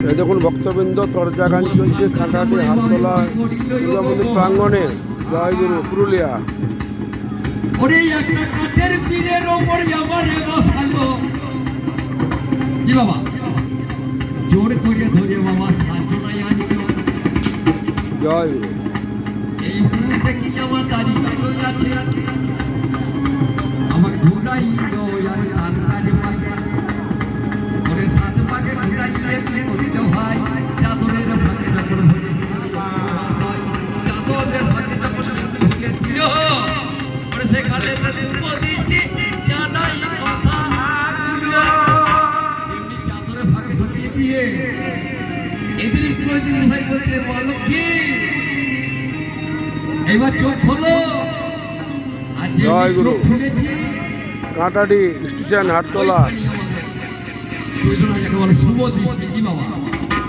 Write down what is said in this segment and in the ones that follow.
এই দেখুন ভক্তবৃন্দ তরজা গান চলছে কাঁটাটি হাততলা দুর্গা মন্দির প্রাঙ্গণে। জয় গুরু পুরুলিয়া। ওরে একটা কাঠের পীরের ওপর আমারে বসালো কি বাবা, জোর করে ধরে বাবা সাধনায় আনিল। জয় গুরু। এই মুহূর্তে কি আমার দাঁড়িয়ে আছে, আমার ঘুরাইল আর তার কানে পাকে, ওরে সাত পাকে ঘুরাইলে কি করিল ভাই, চাদরের ফাঁকে যখন হয়ে চাদরের ফাঁকে যখন ঢুকে দিল, ওরে সেখানে দৃষ্টি জানাই কথা এমনি চাদরের ফাঁকে ঢুকিয়ে দিয়ে এদের প্রয়োজন মশাই বলছে মালক্ষী এবার চোখ খোলো। আর যে চোখ খুলেছি কাঁটাটি স্টেশন হাটতলা একেবারে শুভ দৃষ্টি কি বাবা।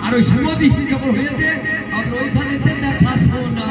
আর ওই শুভ দৃষ্টি যখন হয়েছে আর ওইখানে দেখা শোনা